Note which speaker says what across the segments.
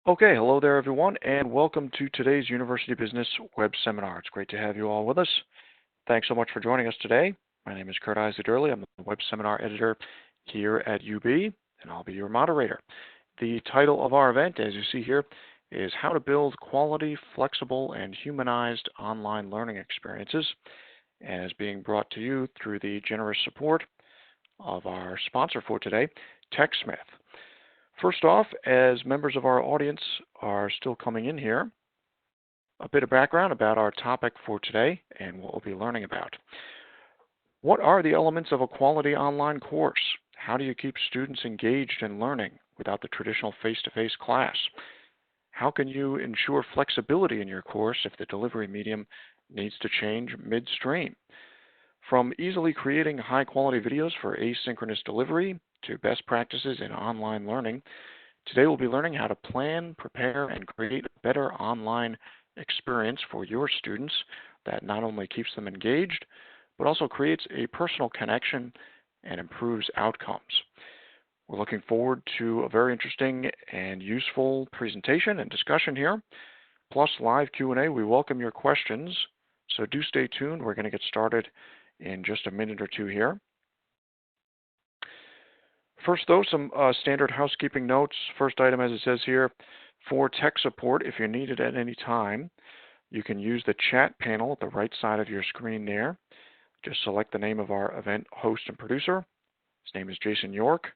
Speaker 1: Okay, hello there everyone, and welcome to today's University Business Web Seminar. It's great to have you all with us. Thanks so much for joining us today. My name is Kurt Isidurley. I'm the Web Seminar Editor here at UB, and I'll be your moderator. The title of our event, as you see here, is How to Build Quality, Flexible, and Humanized Online Learning Experiences, and is being brought to you through the generous support of our sponsor for today, TechSmith. First off, as members of our audience are still coming in here, a bit of background about our topic for today and what we'll be learning about. What are the elements of a quality online course? How do you keep students engaged in learning without the traditional face-to-face class? How can you ensure flexibility in your course if the delivery medium needs to change midstream? From easily creating high-quality videos for asynchronous delivery to best practices in online learning, today we'll be learning how to plan, prepare, and create a better online experience for your students that not only keeps them engaged, but also creates a personal connection and improves outcomes. We're looking forward to a very interesting and useful presentation and discussion here, plus live Q&A. We welcome your questions, so do stay tuned. We're going to get started in just a minute or two here. First, though, some standard housekeeping notes. First item, as it says here, for tech support, if you need it at any time, you can use the chat panel at the right side of your screen there. Just select the name of our event host and producer. His name is Jason York,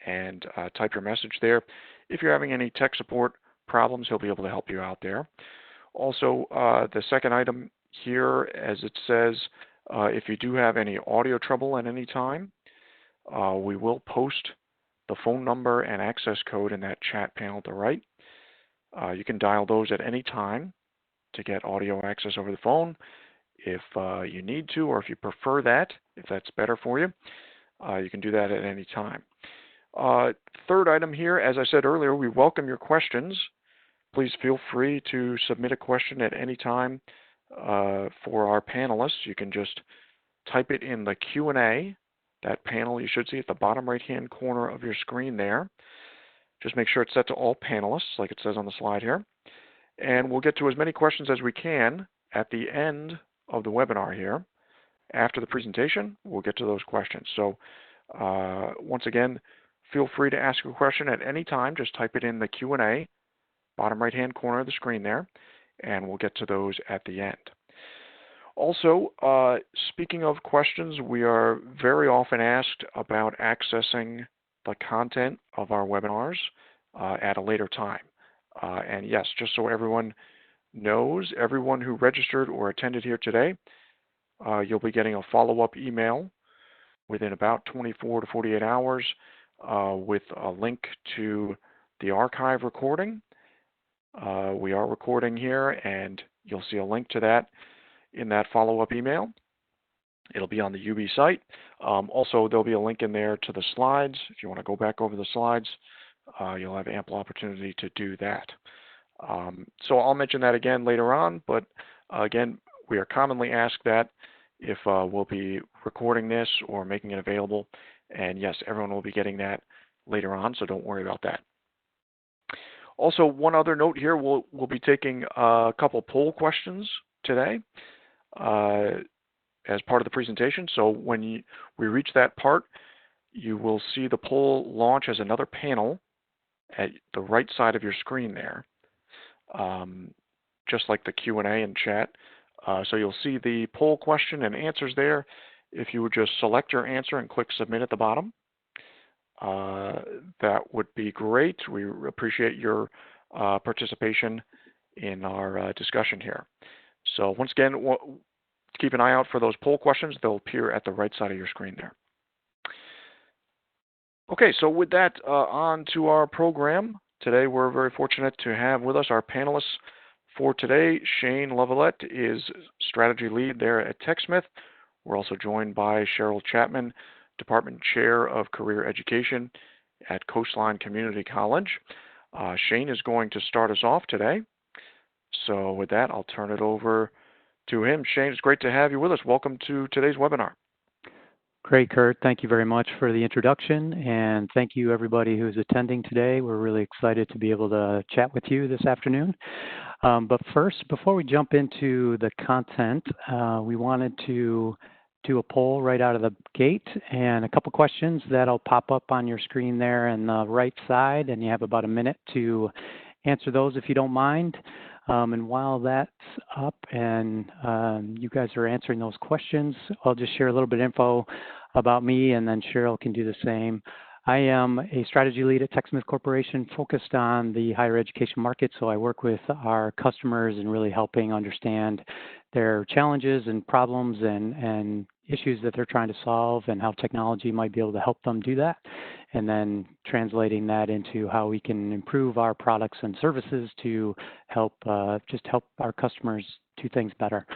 Speaker 1: and type your message there. If you're having any tech support problems, he'll be able to help you out there. Also, the second item here, as it says, if you do have any audio trouble at any time, we will post the phone number and access code in that chat panel to the right. You can dial those at any time to get audio access over the phone if you need to, or if you prefer that, if that's better for you. You can do that at any time. Third item here, as I said earlier, we welcome your questions. Please feel free to submit a question at any time for our panelists. You can just type it in the Q&A, that panel you should see at the bottom right-hand corner of your screen there. Just make sure it's set to all panelists, like it says on the slide here. And we'll get to as many questions as we can at the end of the webinar here. After the presentation, we'll get to those questions. So once again, feel free to ask a question at any time. Just type it in the Q&A, bottom right-hand corner of the screen there, and we'll get to those at the end. Also, speaking of questions, we are very often asked about accessing the content of our webinars at a later time. And yes, just so everyone knows, everyone who registered or attended here today, you'll be getting a follow-up email within about 24 to 48 hours with a link to the archive recording. We are recording here, and you'll see a link to that in that follow-up email. It'll be on the UB site. Also, there'll be a link in there to the slides. If you want to go back over the slides, you'll have ample opportunity to do that. So I'll mention that again later on, but again, we are commonly asked that if we'll be recording this or making it available. And yes, everyone will be getting that later on, so don't worry about that. Also, one other note here, we'll be taking a couple poll questions today as part of the presentation. So when we reach that part, you will see the poll launch as another panel at the right side of your screen there, just like the Q&A and chat. So you'll see the poll question and answers there. If you would just select your answer and click Submit at the bottom, that would be great. We appreciate your participation in our discussion here. So once again, keep an eye out for those poll questions. They'll appear at the right side of your screen there. Okay, so with that, on to our program. Today we're very fortunate to have with us our panelists for today. Shane Lavalette is Strategy Lead there at TechSmith. We're also joined by Cheryl Chapman, Department Chair of Career Education at Coastline Community College. Shane is going to start us off today. So with that, I'll turn it over to him. Shane, it's great to have you with us. Welcome to today's webinar.
Speaker 2: Great, Kurt. Thank you very much for the introduction, and thank you everybody who's attending today. We're really excited to be able to chat with you this afternoon. But first, before we jump into the content, we wanted to do a poll right out of the gate and a couple questions that'll pop up on your screen there on the right side, and you have about a minute to answer those if you don't mind. And while that's up and you guys are answering those questions, I'll just share a little bit of info about me, and then Cheryl can do the same. I am a strategy lead at TechSmith Corporation focused on the higher education market. So I work with our customers and really helping understand their challenges and problems and issues that they're trying to solve and how technology might be able to help them do that. And then translating that into how we can improve our products and services to help just help our customers do things better.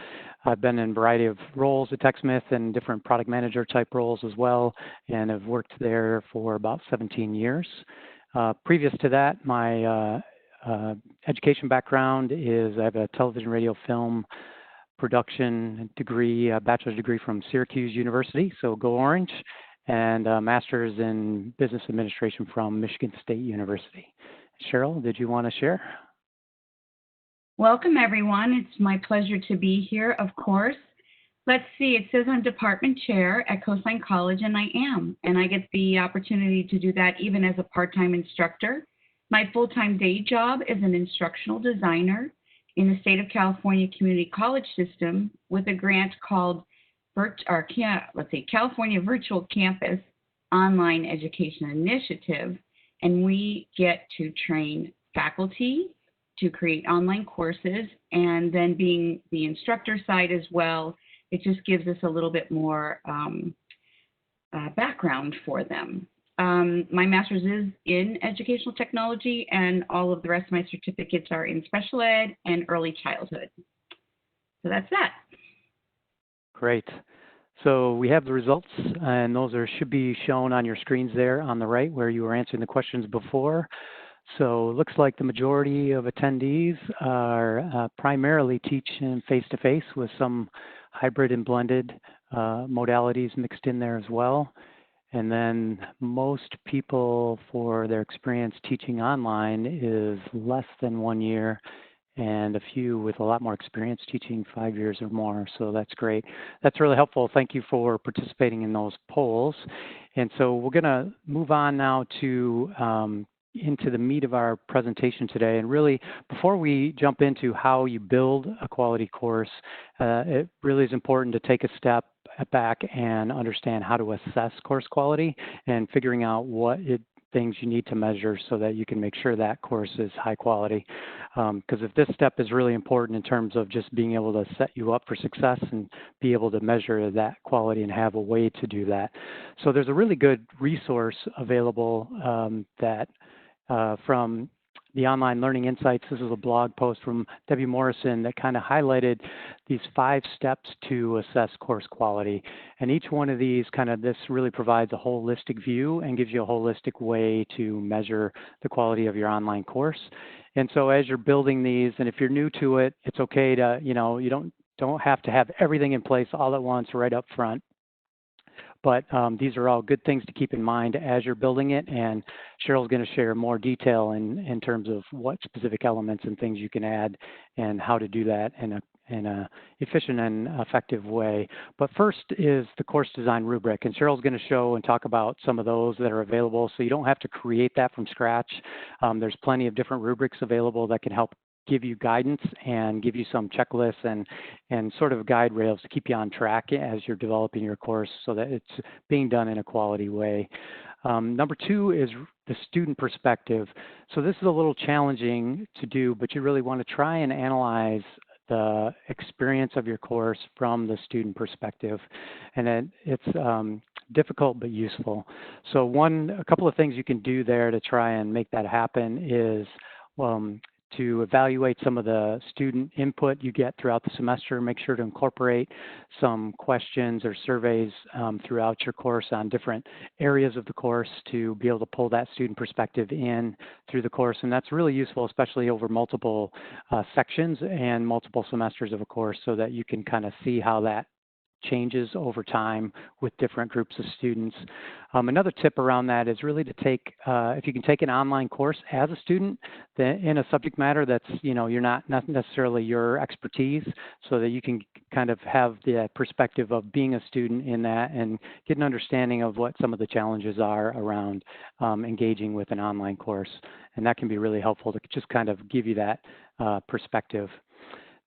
Speaker 2: I've been in a variety of roles at TechSmith and different product manager type roles as well, and have worked there for about 17 years. Previous to that, my education background is I have a television, radio, film production degree, a bachelor's degree from Syracuse University, so go Orange, and a master's in business administration from Michigan State University. Cheryl, did you want to share?
Speaker 3: Welcome, everyone. It's my pleasure to be here, of course. Let's see, it says I'm department chair at Coastline College, and I am. And I get the opportunity to do that even as a part-time instructor. My full-time day job is an instructional designer in the state of California Community College System with a grant called California Virtual Campus Online Education Initiative. And we get to train faculty to create online courses, and then being the instructor side as well, it just gives us a little bit more background for them. My master's is in educational technology, and all of the rest of my certificates are in special ed and early childhood. So that's that.
Speaker 2: Great. So we have the results, and those should be shown on your screens there on the right where you were answering the questions before. So it looks like the majority of attendees are primarily teaching face-to-face with some hybrid and blended modalities mixed in there as well. And then most people, for their experience teaching online, is less than 1 year, and a few with a lot more experience teaching 5 years or more. So that's great. That's really helpful. Thank you for participating in those polls. And so we're going to move on now to into the meat of our presentation today. And really, before we jump into how you build a quality course, it really is important to take a step back and understand how to assess course quality and figuring out what things you need to measure so that you can make sure that course is high quality. Because if this step is really important in terms of just being able to set you up for success and be able to measure that quality and have a way to do that. So there's a really good resource available from the Online Learning Insights. This is a blog post from Debbie Morrison that kind of highlighted these 5 steps to assess course quality. And each one of these this really provides a holistic view and gives you a holistic way to measure the quality of your online course. And so as you're building these, and if you're new to it, it's okay to, you don't have to have everything in place all at once right up front. But these are all good things to keep in mind as you're building it, and Cheryl's going to share more detail in terms of what specific elements and things you can add and how to do that in a efficient and effective way. But first is the course design rubric, and Cheryl's going to show and talk about some of those that are available, so you don't have to create that from scratch. There's plenty of different rubrics available that can help give you guidance and give you some checklists and sort of guide rails to keep you on track as you're developing your course so that it's being done in a quality way. Number 2 is the student perspective. So this is a little challenging to do, but you really want to try and analyze the experience of your course from the student perspective. And it's difficult but useful. So a couple of things you can do there to try and make that happen is to evaluate some of the student input you get throughout the semester. Make sure to incorporate some questions or surveys throughout your course on different areas of the course to be able to pull that student perspective in through the course. And that's really useful, especially over multiple sections and multiple semesters of a course, so that you can kind of see how that changes over time with different groups of students. Another tip around that is really to take, if you can take an online course as a student in a subject matter that's, you're not necessarily your expertise, so that you can kind of have the perspective of being a student in that and get an understanding of what some of the challenges are around engaging with an online course. And that can be really helpful to just kind of give you that perspective.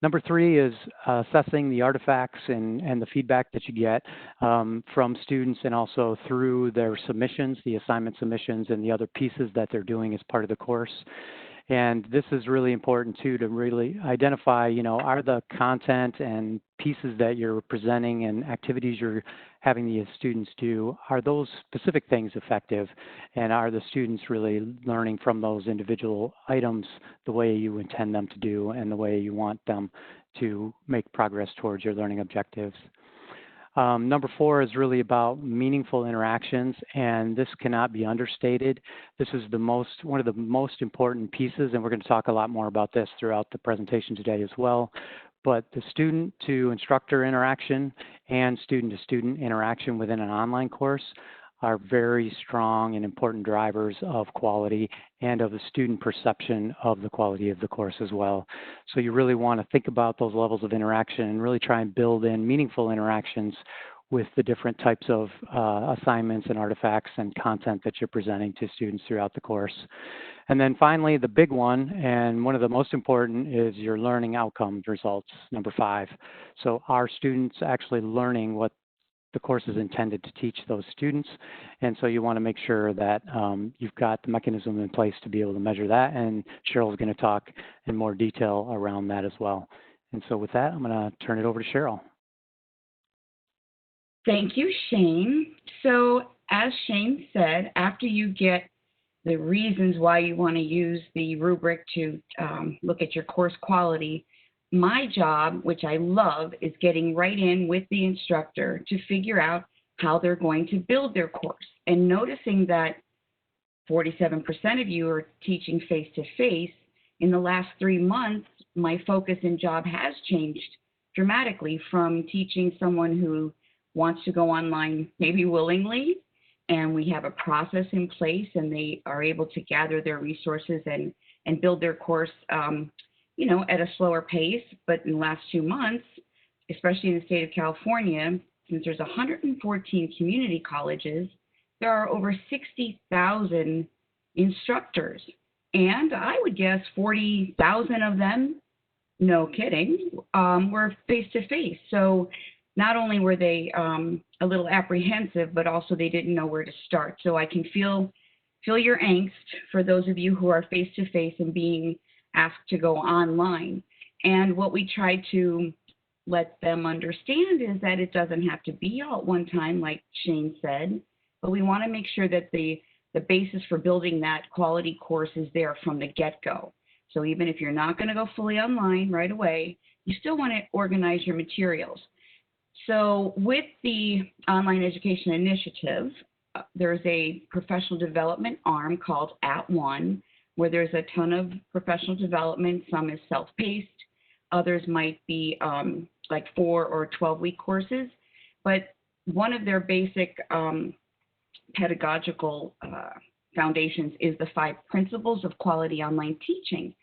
Speaker 2: Number 3 is assessing the artifacts and the feedback that you get from students, and also through their submissions, the assignment submissions, and the other pieces that they're doing as part of the course. And this is really important too, to really identify, are the content and pieces that you're presenting and activities you're having the students do, are those specific things effective? And are the students really learning from those individual items the way you intend them to do and the way you want them to make progress towards your learning objectives? Number 4 is really about meaningful interactions, and this cannot be understated. This is one of the most important pieces, and we're going to talk a lot more about this throughout the presentation today as well. But the student-to-instructor interaction and student-to-student interaction within an online course are very strong and important drivers of quality and of the student perception of the quality of the course as well. So you really want to think about those levels of interaction and really try and build in meaningful interactions with the different types of assignments and artifacts and content that you're presenting to students throughout the course. And then finally, the big one, and one of the most important, is your learning outcomes results, number 5. So are students actually learning what the course is intended to teach those students? And so you want to make sure that you've got the mechanism in place to be able to measure that, and Cheryl's going to talk in more detail around that as well. And so with that, I'm going to turn it over to Cheryl.
Speaker 3: Thank you, Shane. So as Shane said, after you get the reasons why you want to use the rubric to look at your course quality, my job, which I love, is getting right in with the instructor to figure out how they're going to build their course. And noticing that 47% of you are teaching face-to-face, in the last 3 months, my focus and job has changed dramatically from teaching someone who wants to go online maybe willingly, and we have a process in place and they are able to gather their resources and build their course at a slower pace. But in the last 2 months, especially in the state of California, since there's 114 community colleges, there are over 60,000 instructors. And I would guess 40,000 of them, no kidding, were face-to-face. So not only were they a little apprehensive, but also they didn't know where to start. So I can feel your angst for those of you who are face-to-face and being asked to go online. And what we try to let them understand is that it doesn't have to be all at one time, like Shane said, but we want to make sure that the basis for building that quality course is there from the get-go. So even if you're not going to go fully online right away, you still want to organize your materials. So with the Online Education Initiative, there's a professional development arm called @ONE, where there's a ton of professional development. Some is self-paced, others might be like 4 or 12-week courses. But one of their basic pedagogical foundations is the 5 principles of quality online teaching.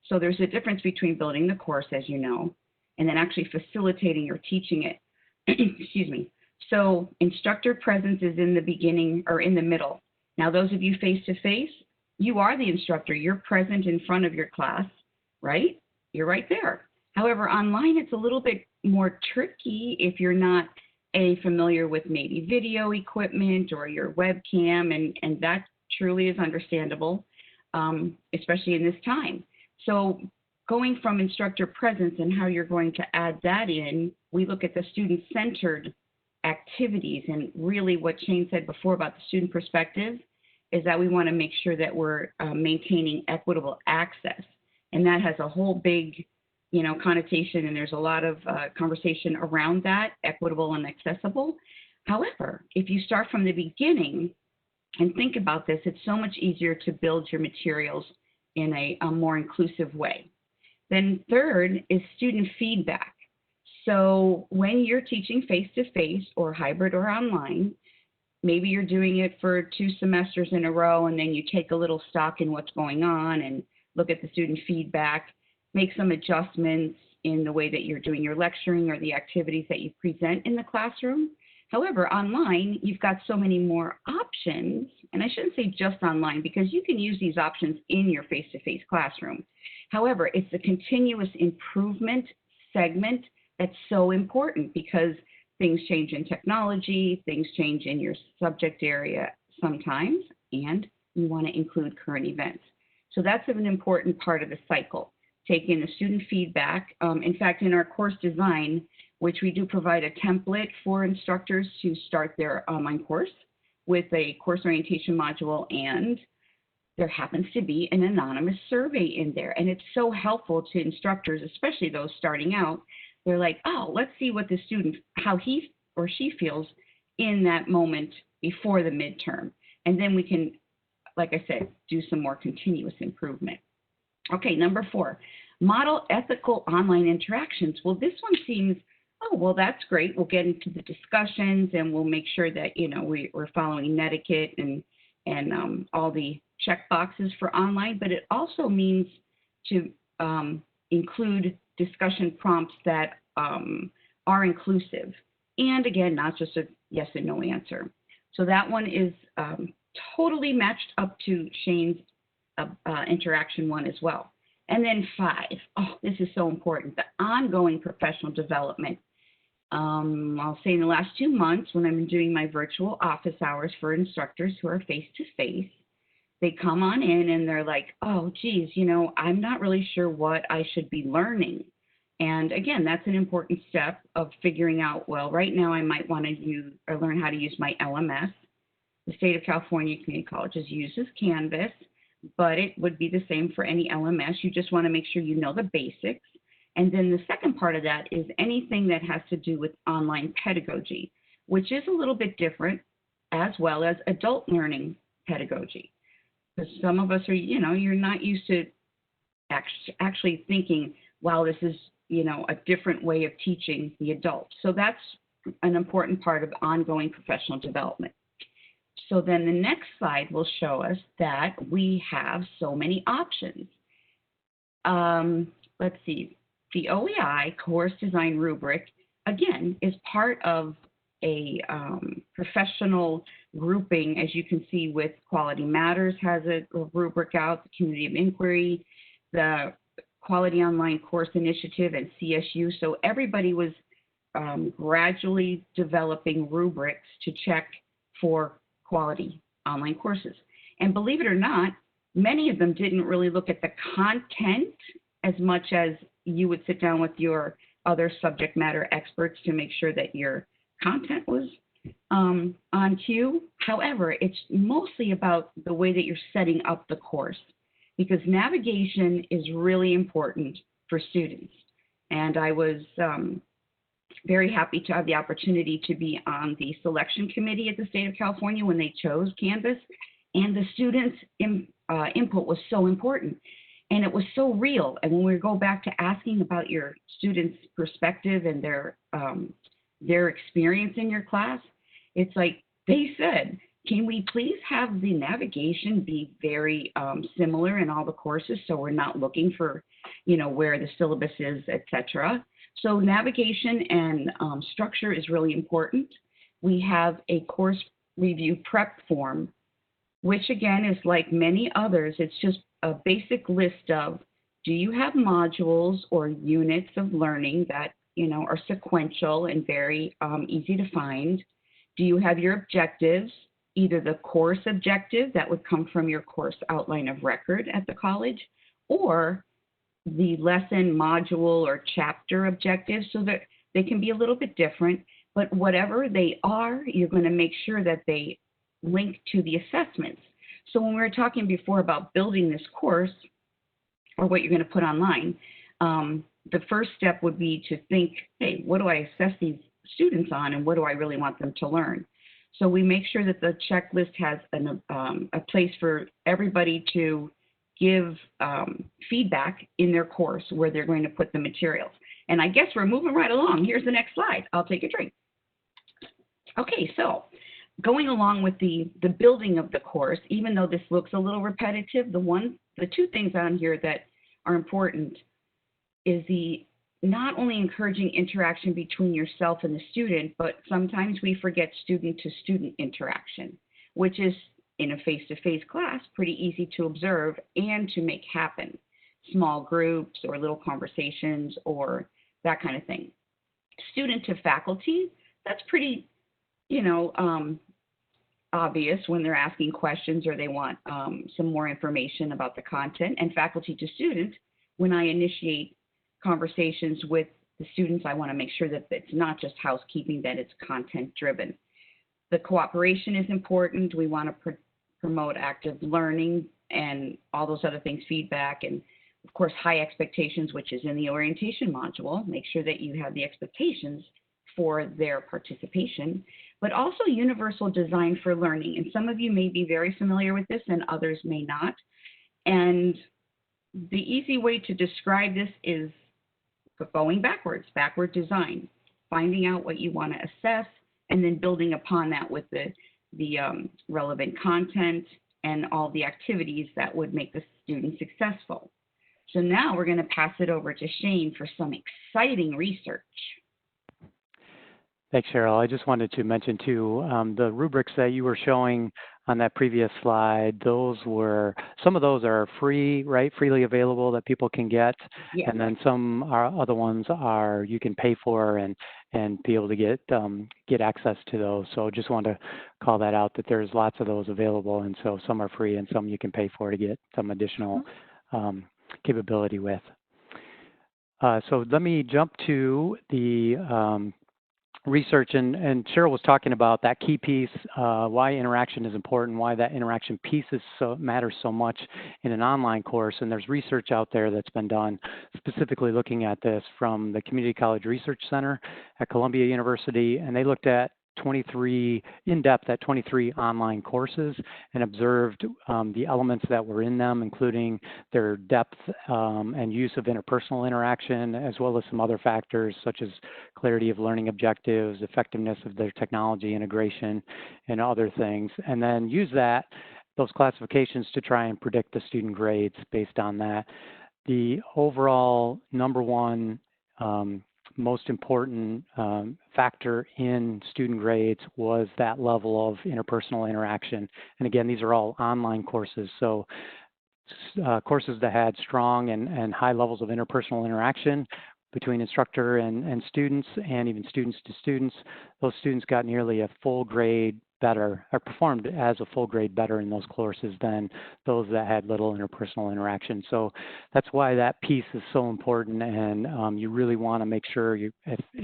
Speaker 3: So there's a difference between building the course, as you know, and then actually facilitating or teaching it. Excuse me. So instructor presence is in the beginning or in the middle. Now, those of you face-to-face, you are the instructor. You're present in front of your class, right? You're right there. However, online, it's a little bit more tricky if you're not familiar with maybe video equipment or your webcam, and that truly is understandable, especially in this time. So going from instructor presence and how you're going to add that in, we look at the student-centered activities. And really what Shane said before about the student perspective is that we want to make sure that we're maintaining equitable access. And that has a whole big, connotation, and there's a lot of conversation around that, equitable and accessible. However, if you start from the beginning and think about this, it's so much easier to build your materials in a more inclusive way. Then third is student feedback. So when you're teaching face-to-face or hybrid or online, maybe you're doing it for 2 semesters in a row, and then you take a little stock in what's going on and look at the student feedback, make some adjustments in the way that you're doing your lecturing or the activities that you present in the classroom. However, online, you've got so many more options, and I shouldn't say just online because you can use these options in your face-to-face classroom. However, it's the continuous improvement segment that's so important because things change in technology, things change in your subject area sometimes, and you want to include current events. So that's an important part of the cycle. Take in the student feedback. In fact, in our course design, which we do provide a template for instructors to start their online course with a course orientation module, and there happens to be an anonymous survey in there. And it's so helpful to instructors, especially those starting out. They're like, oh, let's see what the student, how he or she feels in that moment before the midterm. And then we can, like I said, do some more continuous improvement. Okay, number 4, model ethical online interactions. Well, this one seems, oh, well, that's great. We'll get into the discussions and we'll make sure that, you know, we're following etiquette and all the check boxes for online, but it also means to include discussion prompts that are inclusive. And again, not just a yes and no answer. So that one is totally matched up to Shane's interaction one as well. And then 5, oh, this is so important, the ongoing professional development. I'll say in the last 2 months when I'm doing my virtual office hours for instructors who are face-to-face, they come on in and they're like, oh, geez, you know, I'm not really sure what I should be learning. And again, that's an important step of figuring out, well, right now I might want to use or learn how to use my LMS. The state of California Community Colleges uses Canvas, but it would be the same for any LMS. You just want to make sure you know the basics. And then the second part of that is anything that has to do with online pedagogy, which is a little bit different, as well as adult learning pedagogy. Because some of us are, you know, you're not used to actually thinking, wow, this is, you know, a different way of teaching the adults. So that's an important part of ongoing professional development. So then the next slide will show us that we have so many options. Let's see, the OEI course design rubric, again, is part of a professional grouping, as you can see with Quality Matters has a rubric out, the Community of Inquiry, the Quality Online Course Initiative, and CSU. So everybody was gradually developing rubrics to check for quality online courses. And believe it or not, many of them didn't really look at the content as much as you would sit down with your other subject matter experts to make sure that your content was on cue. However, it's mostly about the way that you're setting up the course, because navigation is really important for students. And I was very happy to have the opportunity to be on the selection committee at the state of California when they chose Canvas, and the students' input was so important. And it was so real. And when we go back to asking about your students' perspective and their experience in your class, it's like they said, can we please have the navigation be very similar in all the courses so we're not looking for, you know, where the syllabus is, etc. So navigation and structure is really important. We have a course review prep form, which again is like many others. It's just a basic list of, do you have modules or units of learning that, you know, are sequential and very easy to find? Do you have your objectives, either the course objective that would come from your course outline of record at the college, or the lesson module or chapter objectives, so that they can be a little bit different, but whatever they are, you're going to make sure that they link to the assessments. So when we were talking before about building this course or what you're going to put online, the first step would be to think, hey, what do I assess these students on and what do I really want them to learn? So we make sure that the checklist has a place for everybody to give feedback in their course where they're going to put the materials. And I guess we're moving right along. Here's the next slide. I'll take a drink. Okay, so going along with the building of the course, even though this looks a little repetitive, the two things on here that are important is the not only encouraging interaction between yourself and the student, but sometimes we forget student-to-student interaction, which is in a face-to-face class pretty easy to observe and to make happen. Small groups or little conversations or that kind of thing. Student to faculty, that's pretty, obvious when they're asking questions or they want some more information about the content. And faculty to student, when I initiate conversations with the students, I want to make sure that it's not just housekeeping, that it's content driven. The cooperation is important. We want to promote active learning and all those other things, feedback, and of course, high expectations, which is in the orientation module. Make sure that you have the expectations for their participation, but also universal design for learning. And some of you may be very familiar with this and others may not. And the easy way to describe this is going backwards, backward design, finding out what you want to assess, and then building upon that with the relevant content and all the activities that would make the student successful. So now we're going to pass it over to Shane for some exciting research.
Speaker 2: Thanks, Cheryl. I just wanted to mention too, the rubrics that you were showing on that previous slide, some of those are free, right? Freely available that people can get. Yeah. And then some other ones are you can pay for and be able to get access to those. So just wanted to call that out that there's lots of those available. And so some are free and some you can pay for to get some additional capability with. So let me jump to the research, and Cheryl was talking about that key piece, why interaction is important, why that interaction piece matters so much in an online course. And there's research out there that's been done specifically looking at this from the Community College Research Center at Columbia University, and they looked at 23 online courses and observed the elements that were in them, including their depth and use of interpersonal interaction, as well as some other factors such as clarity of learning objectives, effectiveness of their technology integration, and other things, and then use those classifications to try and predict the student grades based on that. The overall number one most important factor in student grades was that level of interpersonal interaction. And again, these are all online courses. So courses that had strong and high levels of interpersonal interaction between instructor and students, and even students to students, those students got nearly a full grade better, or performed as a full grade better in those courses than those that had little interpersonal interaction. So that's why that piece is so important, and you really want to make sure,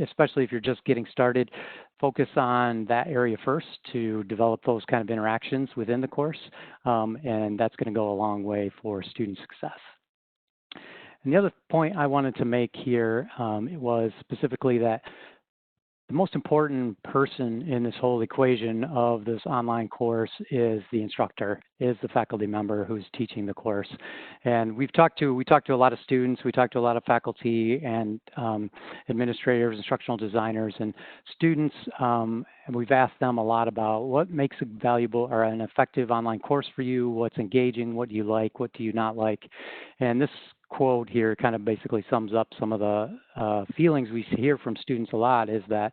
Speaker 2: especially if you're just getting started, focus on that area first to develop those kind of interactions within the course, and that's going to go a long way for student success. And the other point I wanted to make here was specifically that the most important person in this whole equation of this online course is the instructor, is the faculty member who's teaching the course. And we talked to a lot of students, we talked to a lot of faculty and administrators, instructional designers, and students, and we've asked them a lot about what makes a valuable or an effective online course for you, what's engaging, what do you like, what do you not like. And this quote here kind of basically sums up some of the feelings we hear from students a lot, is that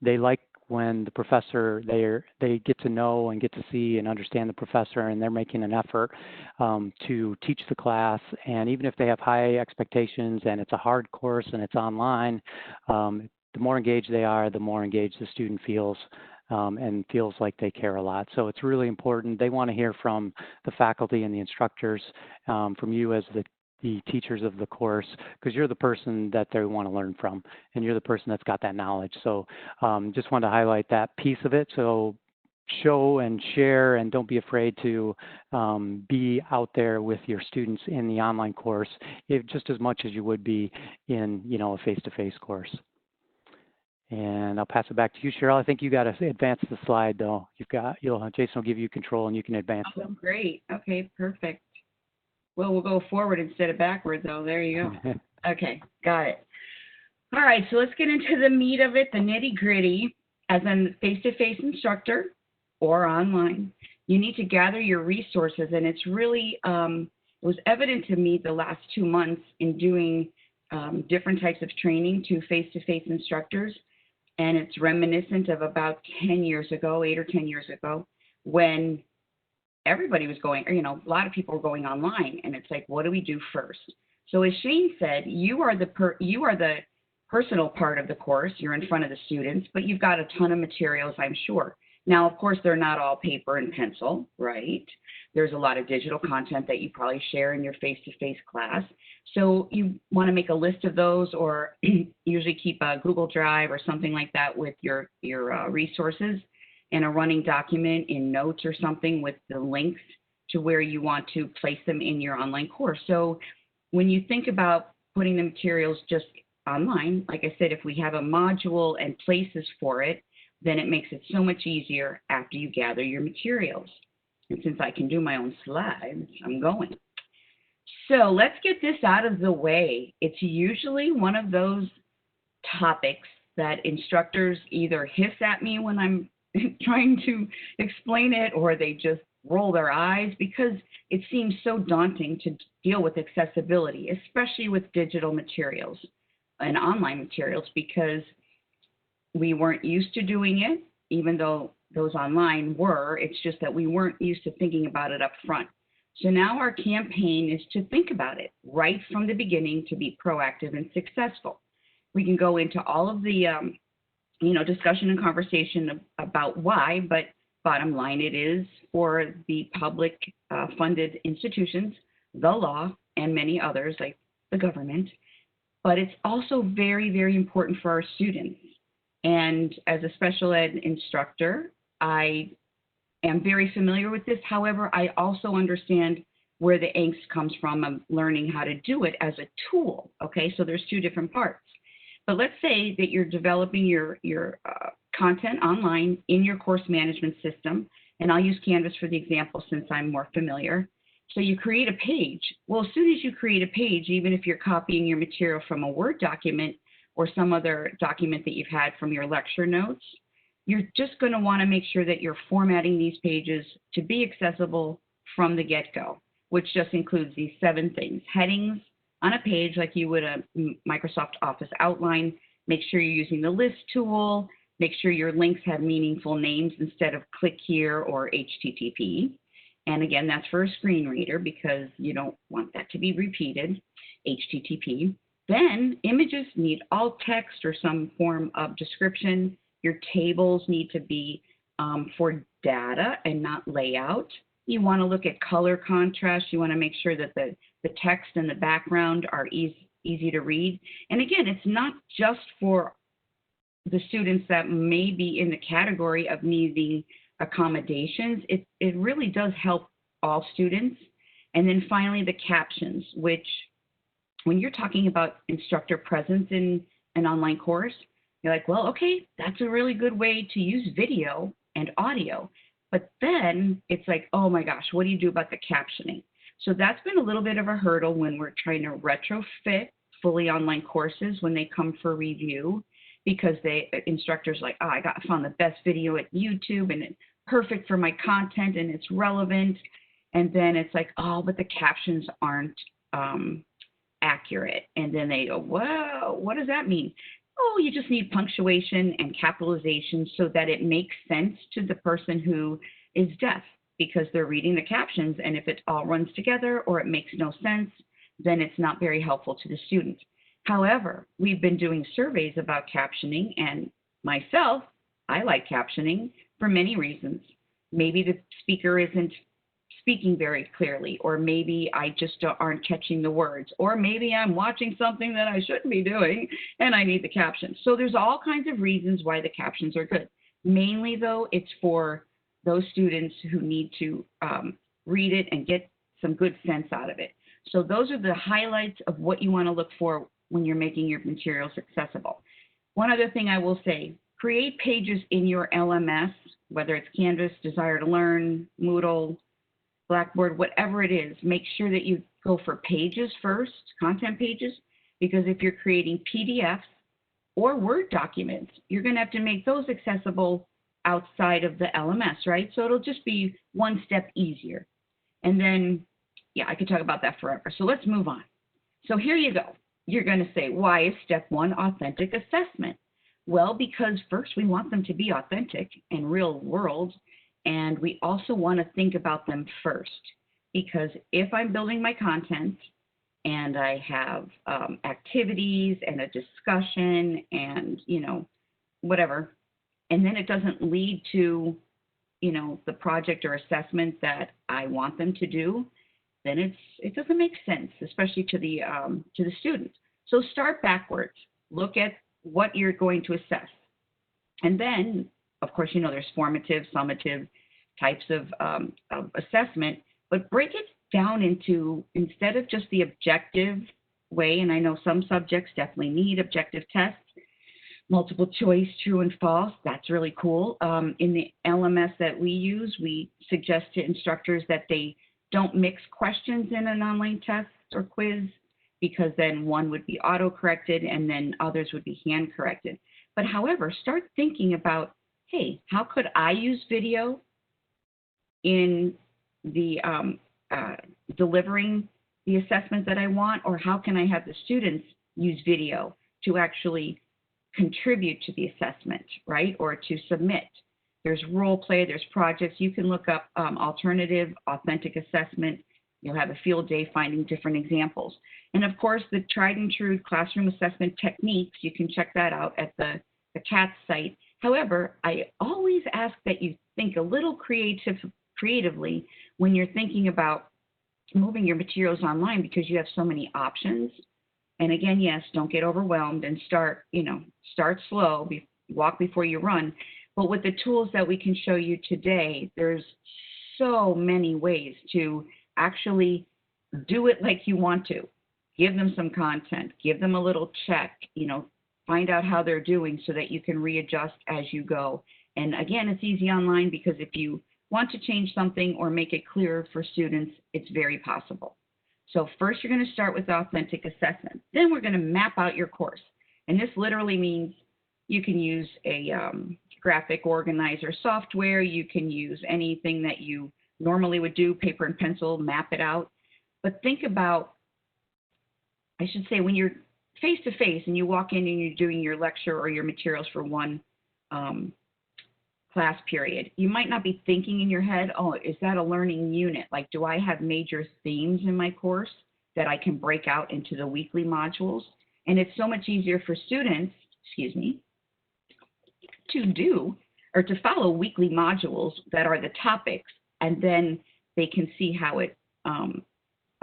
Speaker 2: they like when the professor, they get to know and get to see and understand the professor, and they're making an effort to teach the class. And even if they have high expectations and it's a hard course and it's online, the more engaged they are, the more engaged the student feels. And feels like they care a lot. So it's really important. They want to hear from the faculty and the instructors, from you as the teachers of the course, because you're the person that they want to learn from, and you're the person that's got that knowledge. So just wanted to highlight that piece of it. So show and share, and don't be afraid to be out there with your students in the online course, just as much as you would be in a face-to-face course. And I'll pass it back to you, Cheryl. I think you got to advance the slide, though. Jason will give you control, and you can advance them.
Speaker 3: Great. Okay, perfect. Well, we'll go forward instead of backward, though. There you go. Okay, got it. All right, so let's get into the meat of it, the nitty gritty. As a face-to-face instructor or online, you need to gather your resources, and it's really it was evident to me the last 2 months in doing different types of training to face-to-face instructors, and it's reminiscent of about 10 years ago, 8 or 10 years ago, when everybody was going, or, a lot of people were going online, and it's like, what do we do first? So as Shane said, you are the personal part of the course. You're in front of the students, but you've got a ton of materials, I'm sure. Now, of course, they're not all paper and pencil, right? There's a lot of digital content that you probably share in your face-to-face class. So you want to make a list of those, or usually keep a Google Drive or something like that with your resources, and a running document in notes or something with the links to where you want to place them in your online course. So when you think about putting the materials just online, like I said, if we have a module and places for it, then it makes it so much easier after you gather your materials. And since I can do my own slides, I'm going. So let's get this out of the way. It's usually one of those topics that instructors either hiss at me when I'm trying to explain it, or they just roll their eyes because it seems so daunting to deal with accessibility, especially with digital materials and online materials, because we weren't used to doing it, even though those online were. It's just that we weren't used to thinking about it up front. So now our campaign is to think about it right from the beginning, to be proactive and successful. We can go into all of the discussion and conversation about why, but bottom line, it is for the public funded institutions, the law, and many others like the government. But it's also very, very important for our students. And as a special ed instructor, I am very familiar with this. However, I also understand where the angst comes from of learning how to do it as a tool. Okay, so there's two different parts. But let's say that you're developing your content online in your course management system, and I'll use Canvas for the example since I'm more familiar. So you create a page. Well, as soon as you create a page, even if you're copying your material from a Word document or some other document that you've had from your lecture notes, you're just going to want to make sure that you're formatting these pages to be accessible from the get-go, which just includes these 7 things. Headings on a page like you would a Microsoft Office outline. Make sure you're using the list tool. Make sure your links have meaningful names instead of click here or HTTP. And again, that's for a screen reader because you don't want that to be repeated, HTTP. Then images need alt text or some form of description. Your tables need to be for data and not layout. You want to look at color contrast. You want to make sure that the text and the background are easy to read. And again, it's not just for the students that may be in the category of needing accommodations. It really does help all students. And then finally, the captions, which when you're talking about instructor presence in an online course, you're like, well, okay, that's a really good way to use video and audio. But then it's like, oh my gosh, what do you do about the captioning? So that's been a little bit of a hurdle when we're trying to retrofit fully online courses when they come for review, because instructors like, oh, I found the best video at YouTube and it's perfect for my content and it's relevant. And then it's like, oh, but the captions aren't accurate. And then they go, whoa, what does that mean? Oh, you just need punctuation and capitalization so that it makes sense to the person who is deaf, because they're reading the captions, and if it all runs together or it makes no sense, then it's not very helpful to the student. However, we've been doing surveys about captioning, and myself, I like captioning for many reasons. Maybe the speaker isn't speaking very clearly, or maybe I just aren't catching the words, or maybe I'm watching something that I shouldn't be doing and I need the captions. So there's all kinds of reasons why the captions are good. Mainly though, it's for those students who need to read it and get some good sense out of it. So those are the highlights of what you want to look for when you're making your materials accessible. One other thing I will say, create pages in your LMS, whether it's Canvas, Desire to Learn, Moodle, Blackboard, whatever it is. Make sure that you go for pages first, content pages, because if you're creating PDFs, or Word documents. You're going to have to make those accessible outside of the LMS, right? So it'll just be one step easier. And then, yeah, I could talk about that forever. So let's move on. So here you go. You're going to say, why is step one authentic assessment? Well, because first we want them to be authentic and real world, and we also want to think about them first. Because if I'm building my content and I have activities and a discussion and, whatever, and then it doesn't lead to, the project or assessment that I want them to do, then it doesn't make sense, especially to the student. So start backwards. Look at what you're going to assess. And then, of course, there's formative, summative types of assessment, but break it down into, instead of just the objective way, and I know some subjects definitely need objective tests, multiple choice, true and false, that's really cool. In the LMS that we use, we suggest to instructors that they don't mix questions in an online test or quiz, because then one would be auto-corrected and then others would be hand-corrected. But however, start thinking about, hey, how could I use video in the delivering the assessment that I want, or how can I have the students use video to actually contribute to the assessment, right, or to submit. There's role play, there's projects. You can look up alternative authentic assessment. You'll have a field day finding different examples. And of course, the tried and true classroom assessment techniques, you can check that out at the CAT site. However, I always ask that you think a little creatively when you're thinking about moving your materials online, because you have so many options. And again, yes, don't get overwhelmed and start slow, walk before you run. But with the tools that we can show you today, there's so many ways to actually do it like you want to. Give them some content, give them a little check, find out how they're doing so that you can readjust as you go. And again, it's easy online, because if you want to change something or make it clearer for students, it's very possible. So first, you're going to start with authentic assessment. Then we're going to map out your course. And this literally means you can use a graphic organizer software. You can use anything that you normally would do, paper and pencil, map it out. But think about, I should say, when you're face-to-face and you walk in and you're doing your lecture or your materials for one class period, you might not be thinking in your head, oh, is that a learning unit? Like, do I have major themes in my course that I can break out into the weekly modules? And it's so much easier for students, to do or to follow weekly modules that are the topics, and then they can see how it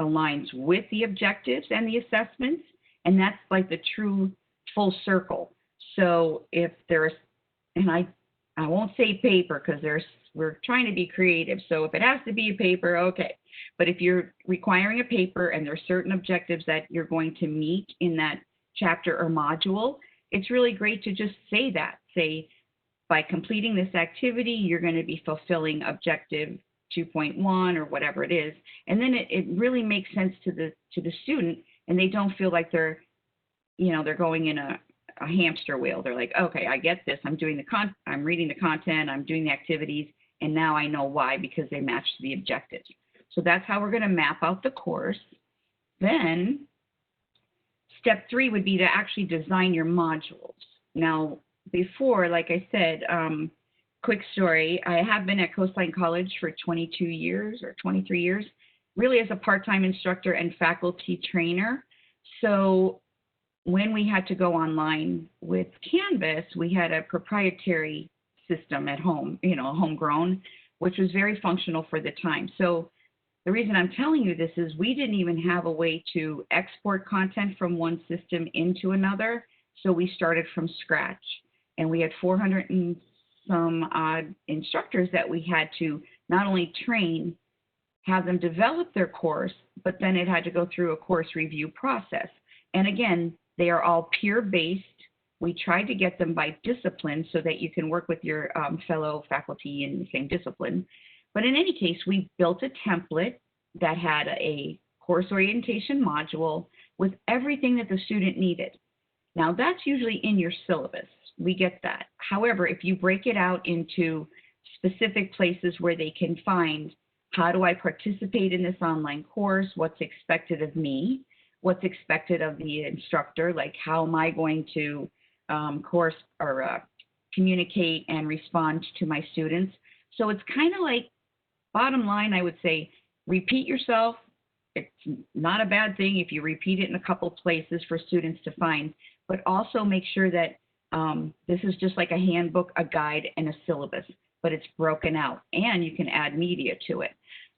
Speaker 3: aligns with the objectives and the assessments. And that's like the true full circle. So if there's, and I won't say paper, because we're trying to be creative. So if it has to be a paper, okay. But if you're requiring a paper and there's certain objectives that you're going to meet in that chapter or module, it's really great to just say that. Say, by completing this activity, you're going to be fulfilling objective 2.1 or whatever it is. And then it really makes sense to the student, and they don't feel like they're going in a hamster wheel. They're like, okay, I get this. I'm doing I'm reading the content, I'm doing the activities, and now I know why, because they match the objectives. So that's how we're going to map out the course. Then step 3 would be to actually design your modules. Now, before, like I said, quick story, I have been at Coastline College for 22 years or 23 years, really as a part-time instructor and faculty trainer. So when we had to go online with Canvas, we had a proprietary system at home, homegrown, which was very functional for the time. So the reason I'm telling you this is we didn't even have a way to export content from one system into another. So we started from scratch, and we had 400 and some odd instructors that we had to not only train, have them develop their course, but then it had to go through a course review process. And again, they are all peer-based. We tried to get them by discipline so that you can work with your fellow faculty in the same discipline. But in any case, we built a template that had a course orientation module with everything that the student needed. Now, that's usually in your syllabus. We get that. However, if you break it out into specific places where they can find, how do I participate in this online course? What's expected of me? What's expected of the instructor? Like, how am I going to communicate and respond to my students? So it's kind of like, bottom line, I would say, repeat yourself. It's not a bad thing if you repeat it in a couple places for students to find, but also make sure that this is just like a handbook, a guide, and a syllabus, but it's broken out, and you can add media to it.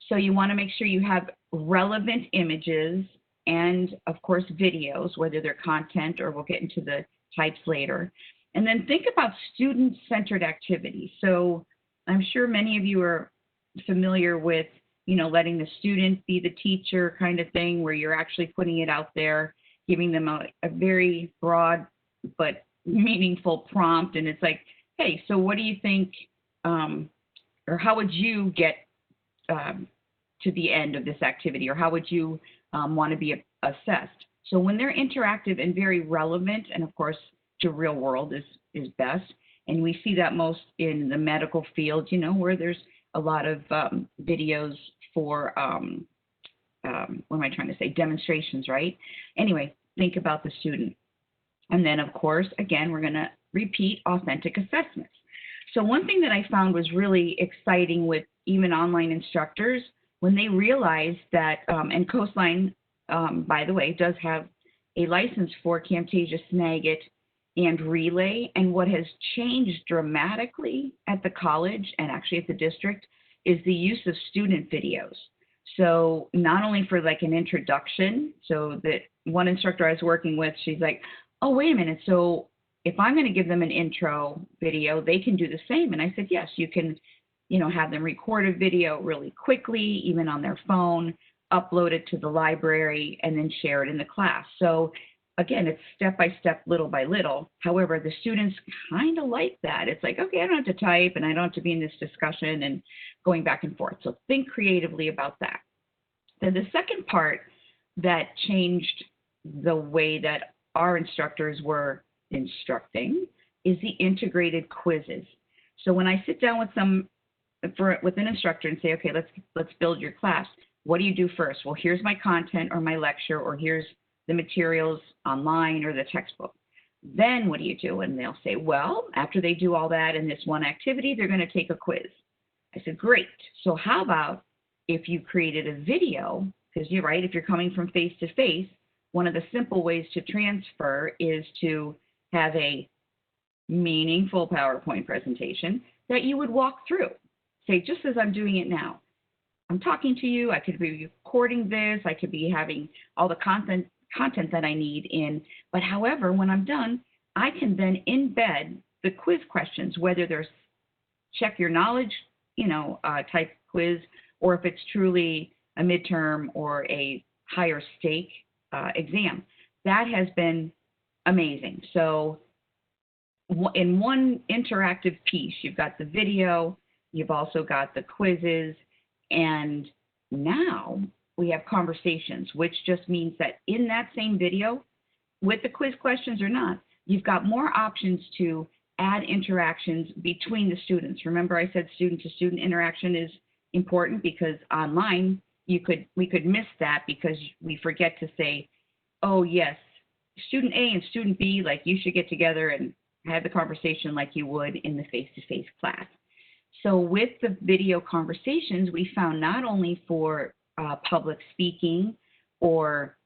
Speaker 3: So you want to make sure you have relevant images and, of course, videos, whether they're content or we'll get into the types later. And then think about student-centered activities. So I'm sure many of you are familiar with, letting the student be the teacher kind of thing, where you're actually putting it out there, giving them a very broad but meaningful prompt. And it's like, hey, so what do you think, or how would you get to the end of this activity, or how would you want to be assessed? So when they're interactive and very relevant, and of course, to real world is best. And we see that most in the medical field, where there's a lot of videos for, what am I trying to say, demonstrations, right? Anyway, think about the student. And then, of course, again, we're going to repeat authentic assessments. So one thing that I found was really exciting with even online instructors, when they realized that, and Coastline, by the way, does have a license for Camtasia, Snagit, and Relay. And what has changed dramatically at the college and actually at the district is the use of student videos. So not only for like an introduction, so that one instructor I was working with, she's like, oh, wait a minute. So if I'm going to give them an intro video, they can do the same. And I said, yes, you can, have them record a video really quickly, even on their phone, upload it to the library, and then share it in the class. So again, it's step by step, little by little. However, the students kind of like that. It's like, okay, I don't have to type and I don't have to be in this discussion and going back and forth. So think creatively about that. Then the second part that changed the way that our instructors were instructing is the integrated quizzes. So when I sit down with an instructor and say, okay, let's build your class, what do you do first? Well, here's my content or my lecture, or here's the materials online or the textbook. Then what do you do? And they'll say, well, after they do all that in this one activity, they're going to take a quiz. I said, great. So how about if you created a video? Because you're right, if you're coming from face to face, one of the simple ways to transfer is to have a meaningful PowerPoint presentation that you would walk through. Say, just as I'm doing it now, I'm talking to you, I could be recording this, I could be having all the content that I need in, but however, when I'm done, I can then embed the quiz questions, whether there's check your knowledge, type quiz, or if it's truly a midterm or a higher stake exam. That has been amazing. So in one interactive piece, you've got the video, you've also got the quizzes, and now we have conversations, which just means that in that same video, with the quiz questions or not, you've got more options to add interactions between the students. Remember I said student-to-student interaction is important, because online we could miss that because we forget to say, oh yes, student A and student B, like you should get together and have the conversation like you would in the face-to-face class. So with the video conversations, we found not only for public speaking or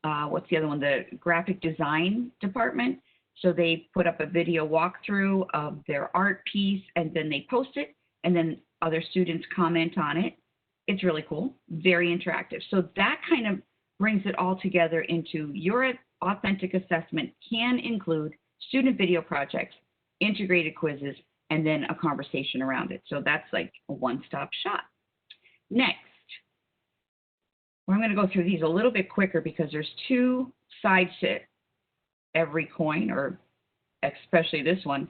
Speaker 3: what's the other one, the graphic design department. So they put up a video walkthrough of their art piece, and then they post it, and then other students comment on it. It's really cool, very interactive. So that kind of brings it all together into your authentic assessment can include student video projects, integrated quizzes, and then a conversation around it. So that's like a one-stop shop. Next, I'm going to go through these a little bit quicker because there's two sides to every coin, or especially this one.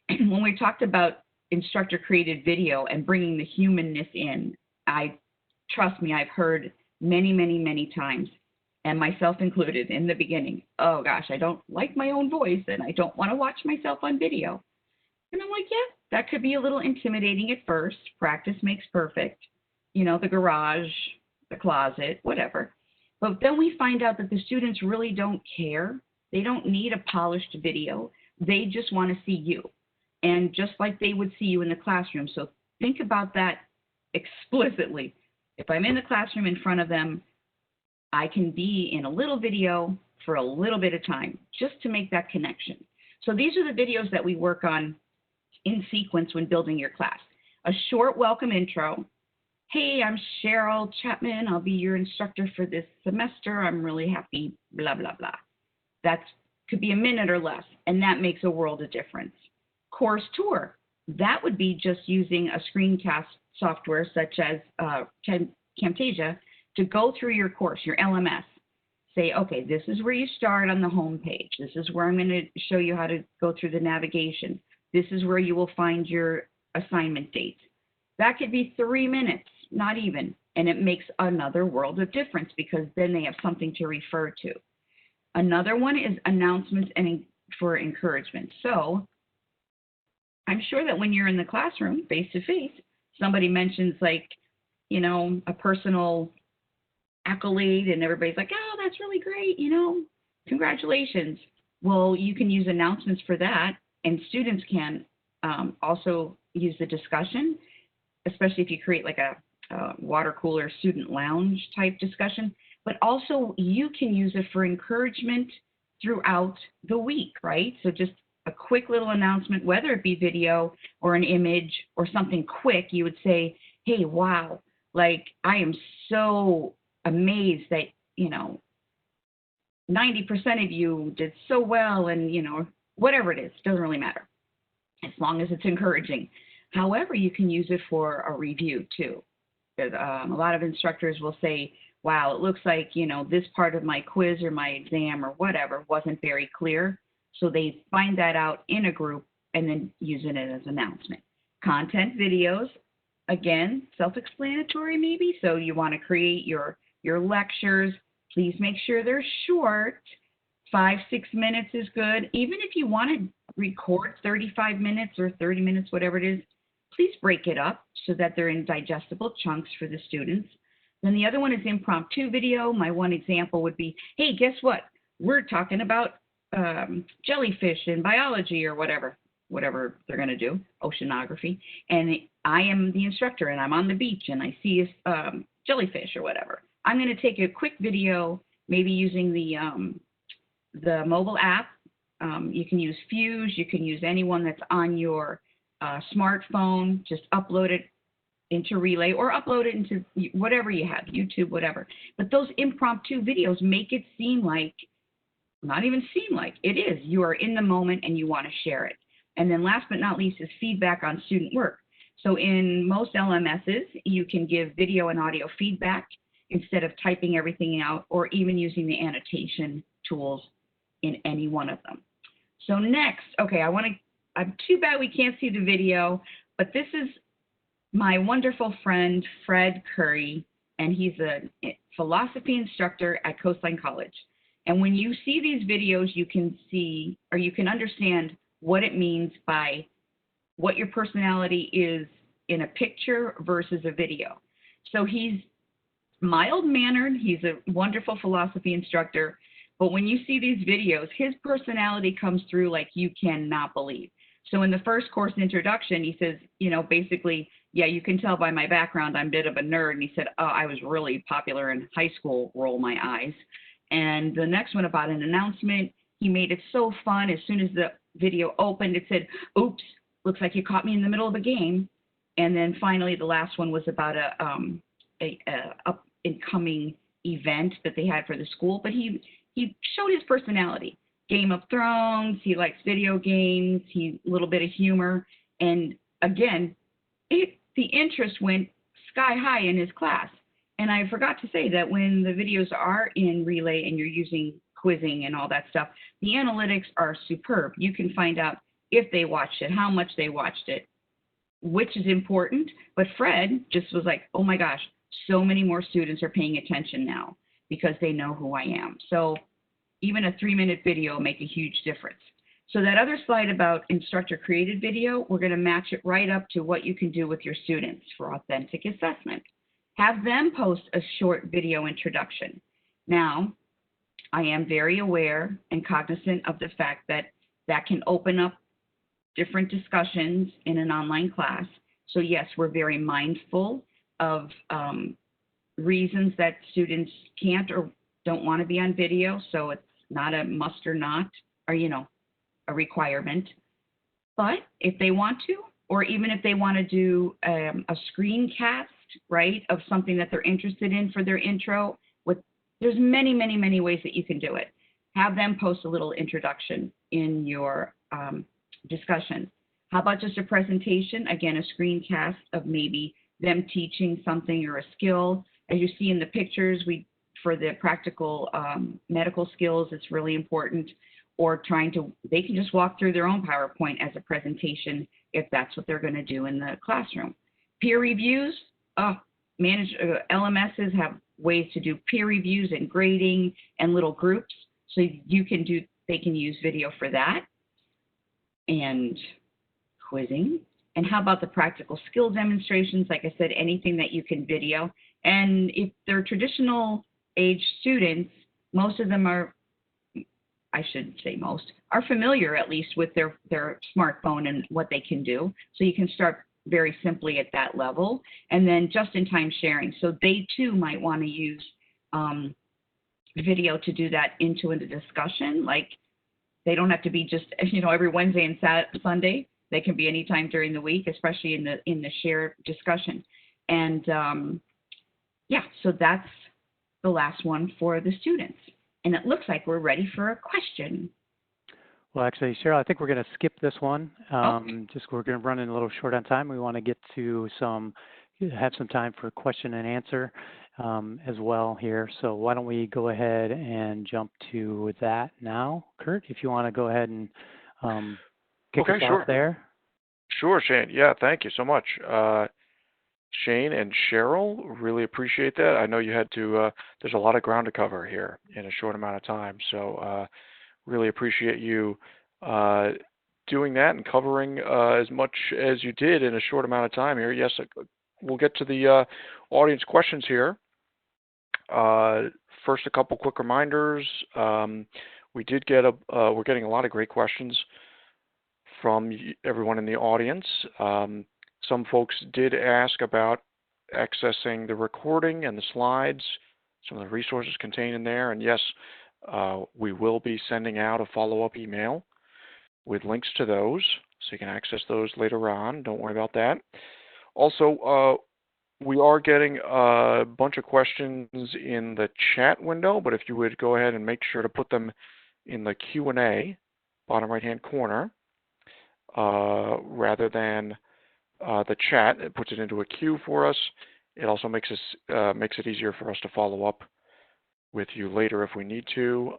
Speaker 3: When we talked about instructor-created video and bringing the humanness in, trust me, I've heard many, many, many times, and myself included in the beginning. Oh gosh, I don't like my own voice and I don't want to watch myself on video. And I'm like, yeah, that could be a little intimidating at first. Practice makes perfect. You know, the garage, the closet, whatever. But then we find out that the students really don't care. They don't need a polished video. They just want to see you. And just like they would see you in the classroom. So think about that explicitly. If I'm in the classroom in front of them, I can be in a little video for a little bit of time just to make that connection. So these are the videos that we work on in sequence when building your class. A short welcome intro. Hey, I'm Cheryl Chapman. I'll be your instructor for this semester. I'm really happy, blah, blah, blah. That could be a minute or less, and that makes a world of difference. Course tour. That would be just using a screencast software such as Camtasia to go through your course, your LMS. Say, okay, this is where you start on the home page. This is where I'm going to show you how to go through the navigation. This is where you will find your assignment dates. That could be 3 minutes, not even, and it makes another world of difference because then they have something to refer to. Another one is announcements and for encouragement. So I'm sure that when you're in the classroom face to face, somebody mentions like, you know, a personal accolade and everybody's like, oh, that's really great, you know, congratulations. Well, you can use announcements for that, and students can also use the discussion, especially if you create like a water cooler student lounge type discussion, but also you can use it for encouragement throughout the week, right? So just a quick little announcement, whether it be video or an image or something quick, you would say, hey, wow, like I am so amazed that, you know, 90% of you did so well, and, you know, whatever it is, doesn't really matter as long as it's encouraging. However, you can use it for a review too. A lot of instructors will say, wow, it looks like, you know, this part of my quiz or my exam or whatever wasn't very clear. So they find that out in a group and then use it as an announcement. Content videos, again, self-explanatory maybe. So you want to create your lectures. Please make sure they're short. 5-6 minutes is good. Even if you want to record 35 minutes or 30 minutes, whatever it is, please break it up so that they're in digestible chunks for the students. Then the other one is impromptu video. My one example would be, hey, guess what? We're talking about jellyfish in biology or whatever they're going to do, oceanography. And I am the instructor and I'm on the beach and I see a jellyfish or whatever. I'm going to take a quick video, maybe using the mobile app. You can use Fuse. You can use any one that's on your smartphone. Just upload it into Relay or upload it into whatever you have, YouTube, whatever. But those impromptu videos make it seem like, not even seem like, it is. You are in the moment and you want to share it. And then last but not least is feedback on student work. So in most LMSs, you can give video and audio feedback instead of typing everything out or even using the annotation tools in any one of them. So next, okay, I'm too bad we can't see the video, but this is my wonderful friend, Fred Curry, and he's a philosophy instructor at Coastline College. And when you see these videos, you can see, or you can understand what it means by what your personality is in a picture versus a video. So he's mild-mannered, he's a wonderful philosophy instructor, but when you see these videos, his personality comes through like you cannot believe. So in the first course introduction, he says, you know, basically, yeah, you can tell by my background, I'm a bit of a nerd. And he said, oh, I was really popular in high school, roll my eyes. And the next one about an announcement, he made it so fun. As soon as the video opened, it said, oops, looks like you caught me in the middle of a game. And then finally, the last one was about a up-and-coming event that they had for the school. But he showed his personality. Game of Thrones, he likes video games, a little bit of humor. And again, the interest went sky high in his class. And I forgot to say that when the videos are in Relay and you're using quizzing and all that stuff, the analytics are superb. You can find out if they watched it, how much they watched it, which is important. But Fred just was like, oh my gosh, so many more students are paying attention now. because they know who I am. So even a 3-minute video will make a huge difference. So that other slide about instructor created video, we're going to match it right up to what you can do with your students for authentic assessment. Have them post a short video introduction. Now, I am very aware and cognizant of the fact that that can open up different discussions in an online class. So yes, we're very mindful of reasons that students can't or don't want to be on video. So it's not a must or not, or, a requirement. But if they want to, or even if they want to do a screencast, right, of something that they're interested in for their intro, there's many, many, many ways that you can do it. Have them post a little introduction in your discussion. How about just a presentation? Again, a screencast of maybe them teaching something or a skill. As you see in the pictures, for the practical medical skills, it's really important. Or they can just walk through their own PowerPoint as a presentation if that's what they're going to do in the classroom. Peer reviews, LMSs have ways to do peer reviews and grading and little groups. So they can use video for that. And quizzing. And how about the practical skill demonstrations? Like I said, anything that you can video. And if they're traditional age students, most of them are familiar at least with their smartphone and what they can do. So you can start very simply at that level. And then just-in-time sharing. So they too might want to use video to do that into a discussion. Like they don't have to be just, every Wednesday and Sunday. They can be anytime during the week, especially in the shared discussion. And so that's the last one for the students. And it looks like we're ready for a question.
Speaker 2: Well, actually, Cheryl, I think we're going to skip this one. We're going to run in a little short on time. We want to get to have some time for question and answer as well here. So why don't we go ahead and jump to that now, Kurt? If you want to go ahead and kick us off there.
Speaker 1: Sure, Shane. Yeah, thank you so much. Shane and Cheryl, really appreciate that. I know you had to, there's a lot of ground to cover here in a short amount of time. So really appreciate you doing that and covering as much as you did in a short amount of time here. Yes, we'll get to the audience questions here. First, a couple quick reminders. We're getting a lot of great questions from everyone in the audience. Some folks did ask about accessing the recording and the slides, some of the resources contained in there. And yes, we will be sending out a follow-up email with links to those, so you can access those later on. Don't worry about that. Also, we are getting a bunch of questions in the chat window, but if you would go ahead and make sure to put them in the Q&A, bottom right-hand corner, rather than the chat. It puts it into a queue for us. It also makes it easier for us to follow up with you later if we need to.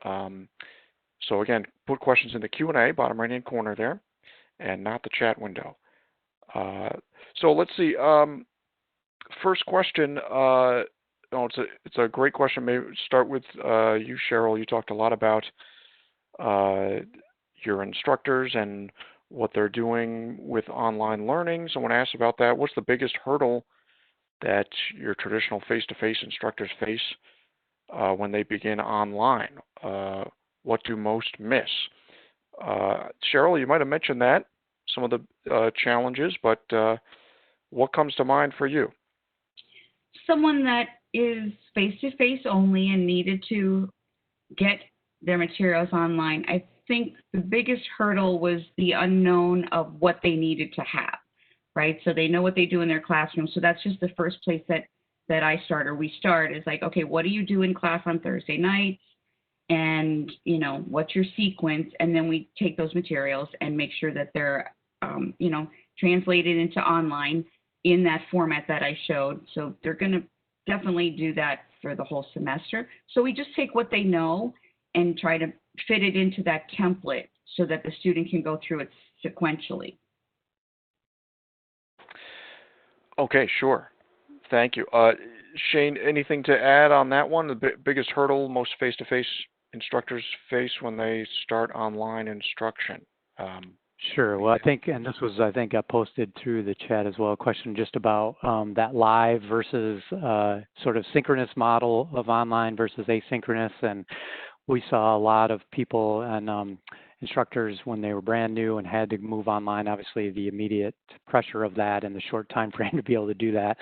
Speaker 1: So again, put questions in the Q&A, bottom right-hand corner there, and not the chat window. So let's see. First question. It's a great question. Maybe start with you, Cheryl. You talked a lot about your instructors and what they're doing with online learning. So I want to ask about that. What's the biggest hurdle that your traditional face-to-face instructors face when they begin online? What do most miss? Cheryl, you might have mentioned that, some of the challenges, but what comes to mind for you?
Speaker 3: Someone that is face-to-face only and needed to get their materials online, I think the biggest hurdle was the unknown of what they needed to have, right? So they know what they do in their classroom. So that's just the first place that we start is like, okay, what do you do in class on Thursday nights? And, what's your sequence? And then we take those materials and make sure that they're, translated into online in that format that I showed. So they're going to definitely do that for the whole semester. So we just take what they know and try to fit it into that template so that the student can go through it sequentially.
Speaker 1: Okay, sure. Thank you. Shane, anything to add on that one? The biggest hurdle most face-to-face instructors face when they start online instruction?
Speaker 2: Sure. Well, I think, and this was, I think, got posted through the chat as well, a question just about that live versus sort of synchronous model of online versus asynchronous. And we saw a lot of people and instructors when they were brand new and had to move online. Obviously, the immediate pressure of that and the short time frame to be able to do that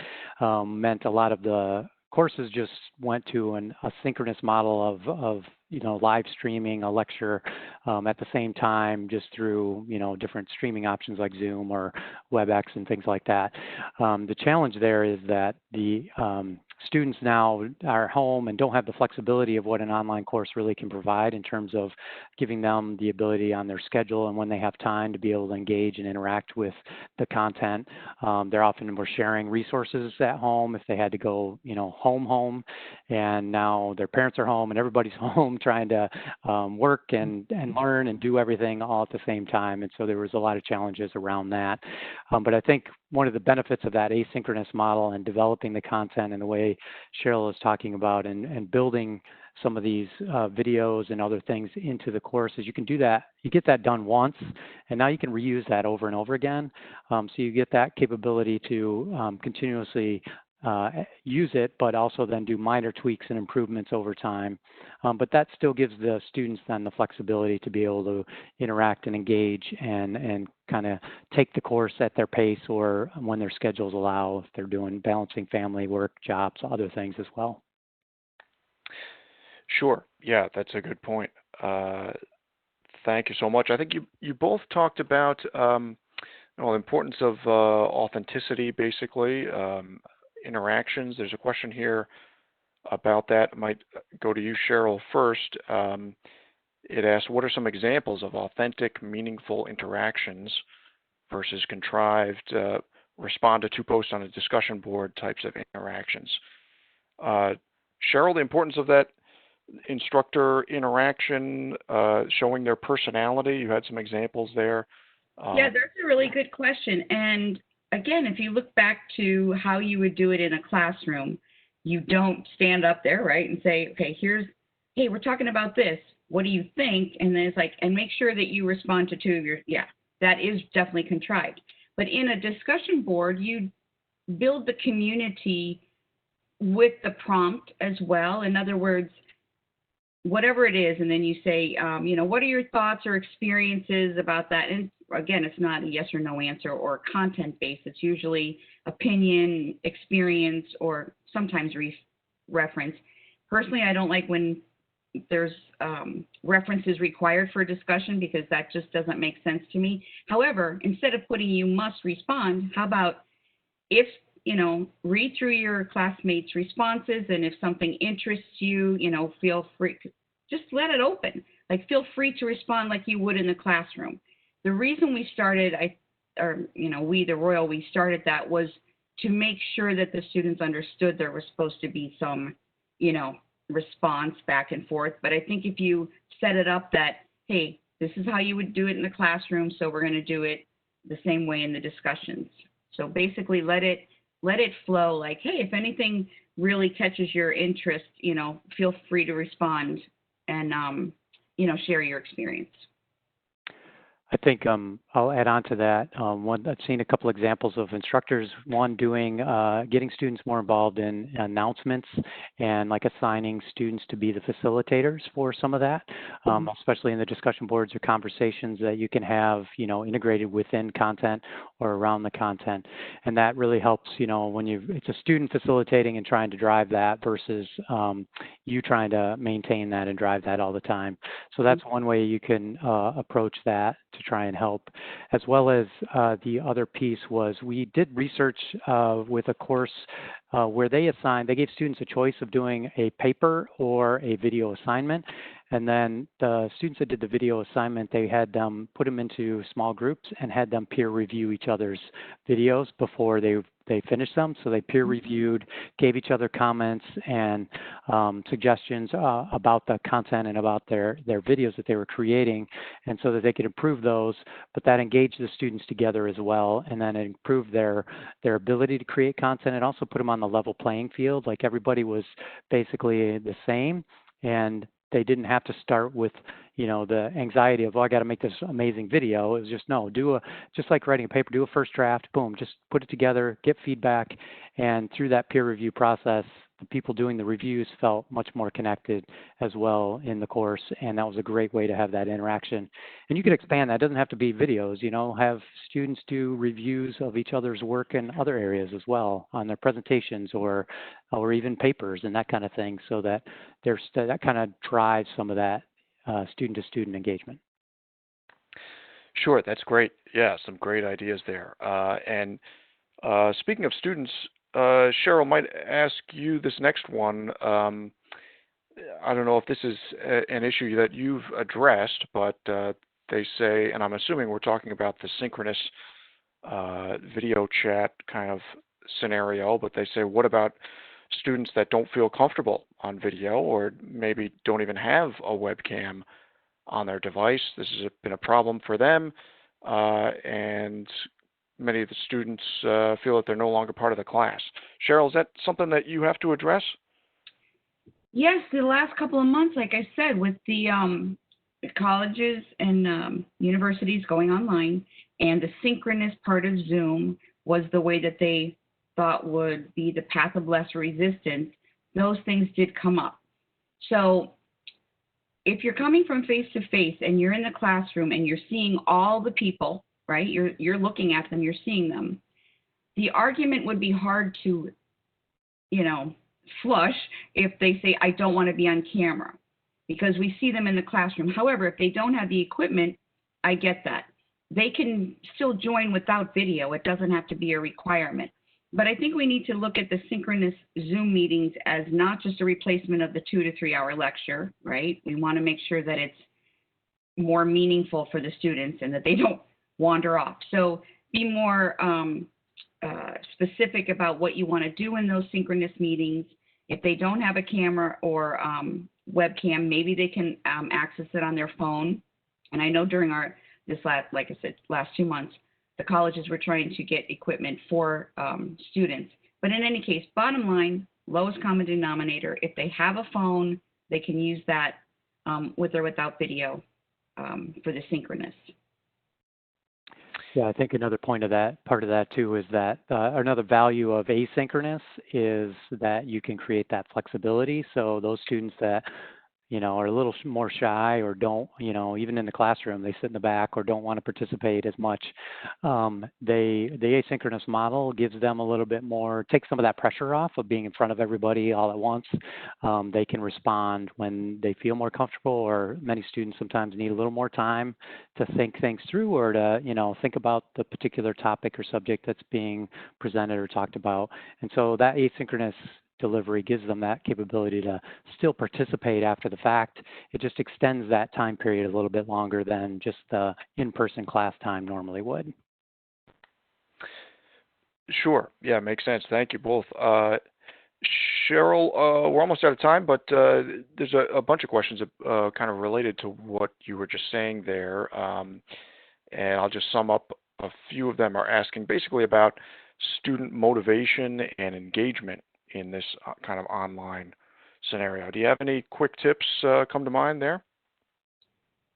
Speaker 2: meant a lot of the courses just went to a synchronous model of live streaming a lecture at the same time, just through different streaming options like Zoom or WebEx and things like that. The challenge there is that the students now are home and don't have the flexibility of what an online course really can provide in terms of giving them the ability on their schedule and when they have time to be able to engage and interact with the content. They're often were sharing resources at home if they had to go, home, and now their parents are home and everybody's home trying to work and learn and do everything all at the same time. And so there was a lot of challenges around that. But I think one of the benefits of that asynchronous model and developing the content in the way Cheryl is talking about and building some of these videos and other things into the course is you can do that. You get that done once, and now you can reuse that over and over again. So you get that capability to continuously use it, but also then do minor tweaks and improvements over time. But that still gives the students then the flexibility to be able to interact and engage and kind of take the course at their pace or when their schedules allow, if they're doing balancing family, work, jobs, other things as well.
Speaker 1: Sure. Yeah, that's a good point. Thank you so much. I think you both talked about the importance of authenticity, basically, interactions. There's a question here about that. It might go to you, Cheryl, first. It asks, what are some examples of authentic, meaningful interactions versus contrived, respond to two posts on a discussion board types of interactions? Cheryl, the importance of that instructor interaction, showing their personality. You had some examples there.
Speaker 3: Yeah, that's a really good question. And again, if you look back to how you would do it in a classroom, you don't stand up there, right, and say, okay, hey, we're talking about this. What do you think? And then it's like, and make sure that you respond to two of your, that is definitely contrived. But in a discussion board, you build the community with the prompt as well. In other words, whatever it is, and then you say, what are your thoughts or experiences about that? And again, it's not a yes or no answer or content-based. It's usually opinion, experience, or sometimes reference. Personally, I don't like when there's references required for a discussion because that just doesn't make sense to me. However, instead of putting you must respond, how about if read through your classmates' responses, and if something interests you, feel free, just let it open. Like, feel free to respond like you would in the classroom. The reason we started, we started that was to make sure that the students understood there was supposed to be some, response back and forth. But I think if you set it up that, hey, this is how you would do it in the classroom, so we're going to do it the same way in the discussions. So basically let it flow, like, hey, if anything really catches your interest, feel free to respond and, share your experience.
Speaker 2: I think I'll add on to that. I've seen a couple examples of instructors, one doing, getting students more involved in announcements and like assigning students to be the facilitators for some of that, especially in the discussion boards or conversations that you can have, integrated within content or around the content. And that really helps, when it's a student facilitating and trying to drive that versus you trying to maintain that and drive that all the time. So that's one way you can approach that to try and help. As well as the other piece was we did research with a course where they gave students a choice of doing a paper or a video assignment. And then the students that did the video assignment, they had them put them into small groups and had them peer review each other's videos before they they finished them. So they peer reviewed, gave each other comments and suggestions about the content and about their videos that they were creating, and so that they could improve those. But that engaged the students together as well, and then it improved their ability to create content. It also put them on the level playing field, like everybody was basically the same, and they didn't have to start with, the anxiety of, I got to make this amazing video. It was just, no, just like writing a paper, do a first draft, boom, just put it together, get feedback. And through that peer review process, the people doing the reviews felt much more connected as well in the course. And that was a great way to have that interaction. And you could expand that. It doesn't have to be videos, have students do reviews of each other's work in other areas as well on their presentations or even papers and that kind of thing, so that that kind of drives some of that student-to-student engagement.
Speaker 1: Sure, that's great. Yeah, some great ideas there. And speaking of students, Cheryl, might ask you this next one. I don't know if this is an issue that you've addressed, but they say, and I'm assuming we're talking about the synchronous video chat kind of scenario, but they say, what about students that don't feel comfortable on video or maybe don't even have a webcam on their device? This has been a problem for them, and many of the students feel that they're no longer part of the class. Cheryl, is that something that you have to address?
Speaker 3: Yes, the last couple of months, like I said, with the colleges and universities going online, and the synchronous part of Zoom was the way that they thought would be the path of less resistance, those things did come up. So if you're coming from face to face and you're in the classroom and you're seeing all the people, right? You're looking at them, you're seeing them. The argument would be hard to, flush if they say, I don't want to be on camera, because we see them in the classroom. However, if they don't have the equipment, I get that. They can still join without video. It doesn't have to be a requirement. But I think we need to look at the synchronous Zoom meetings as not just a replacement of the 2 to 3 hour lecture, right? We want to make sure that it's more meaningful for the students and that they don't wander off. So be more specific about what you want to do in those synchronous meetings. If they don't have a camera or webcam, maybe they can access it on their phone. And I know during last 2 months, the colleges were trying to get equipment for students. But in any case, bottom line, lowest common denominator. If they have a phone, they can use that with or without video for the synchronous.
Speaker 2: Yeah, I think another part of that too is that another value of asynchronous is that you can create that flexibility. So those students that are a little more shy or don't, even in the classroom, they sit in the back or don't want to participate as much. The asynchronous model gives them a little bit more, takes some of that pressure off of being in front of everybody all at once. They can respond when they feel more comfortable, or many students sometimes need a little more time to think things through or to, think about the particular topic or subject that's being presented or talked about. And so that asynchronous delivery gives them that capability to still participate after the fact. It just extends that time period a little bit longer than just the in-person class time normally would.
Speaker 1: Sure. Yeah, makes sense. Thank you both. Cheryl, we're almost out of time, but there's a bunch of questions kind of related to what you were just saying there. And I'll just sum up. A few of them are asking basically about student motivation and engagement in this kind of online scenario. Do you have any quick tips come to mind there?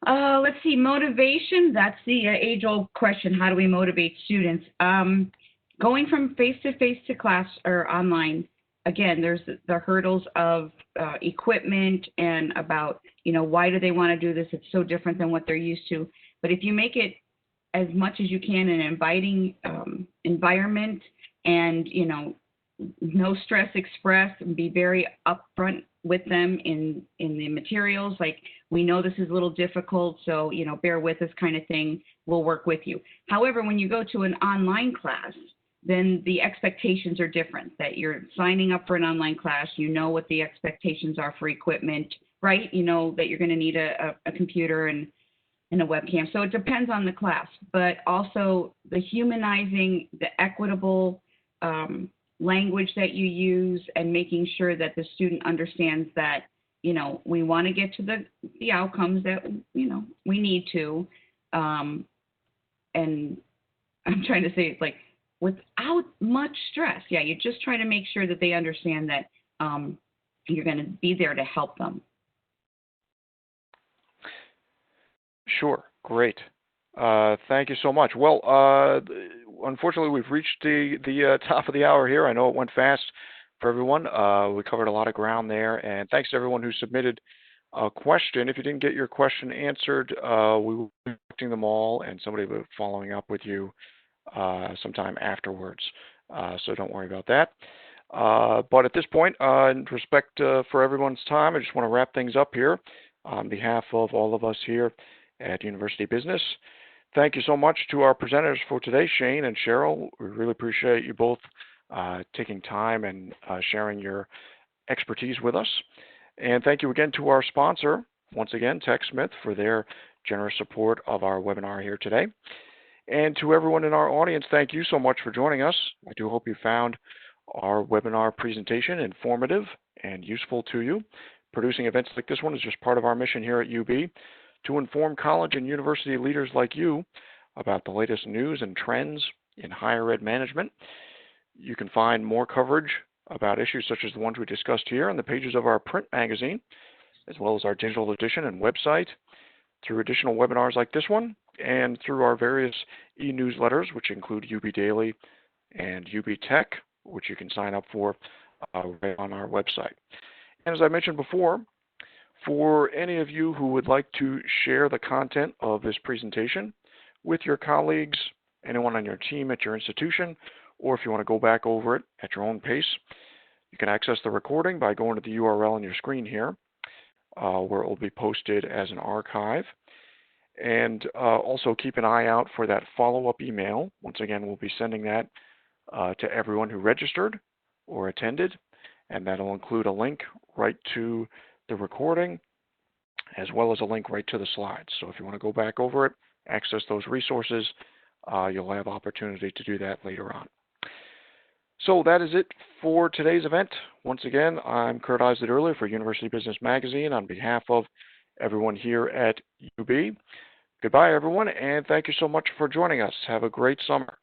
Speaker 3: Let's see, motivation, that's the age-old question. How do we motivate students? Going from face-to-face to class or online, again, there's the hurdles of equipment and about, why do they want to do this? It's so different than what they're used to. But if you make it as much as you can an inviting environment and, no stress expressed, and be very upfront with them in the materials. Like, we know this is a little difficult, so, bear with us kind of thing. We'll work with you. However, when you go to an online class, then the expectations are different, that you're signing up for an online class. You know what the expectations are for equipment, right? You know that you're going to need a computer and a webcam. So it depends on the class, but also the humanizing, the equitable language that you use, and making sure that the student understands that, we want to get to the outcomes that, we need to. And I'm trying to say it's like without much stress. Yeah, you're just trying to make sure that they understand that you're going to be there to help them.
Speaker 1: Sure. Great. Thank you so much. Well, unfortunately, we've reached the top of the hour here. I know it went fast for everyone. We covered a lot of ground there, and thanks to everyone who submitted a question. If you didn't get your question answered, we will be collecting them all, and somebody will be following up with you sometime afterwards. So don't worry about that. But at this point, in respect for everyone's time, I just want to wrap things up here on behalf of all of us here at University Business. Thank you so much to our presenters for today, Shane and Cheryl. We really appreciate you both taking time and sharing your expertise with us. And thank you again to our sponsor, once again, TechSmith, for their generous support of our webinar here today. And to everyone in our audience, thank you so much for joining us. I do hope you found our webinar presentation informative and useful to you. Producing events like this one is just part of our mission here at UB to inform college and university leaders like you about the latest news and trends in higher ed management. You can find more coverage about issues such as the ones we discussed here on the pages of our print magazine, as well as our digital edition and website, through additional webinars like this one, and through our various e-newsletters, which include UB Daily and UB Tech, which you can sign up for right on our website. And as I mentioned before, for any of you who would like to share the content of this presentation with your colleagues, anyone on your team at your institution, or if you want to go back over it at your own pace, you can access the recording by going to the URL on your screen here, where it will be posted as an archive. And also keep an eye out for that follow-up email. Once again, we'll be sending that to everyone who registered or attended, and that'll include a link right to the recording, as well as a link right to the slides. So if you want to go back over it, access those resources, you'll have opportunity to do that later on. So that is it for today's event. Once again, I'm Kurt Eisler for University Business Magazine on behalf of everyone here at UB. Goodbye, everyone, and thank you so much for joining us. Have a great summer.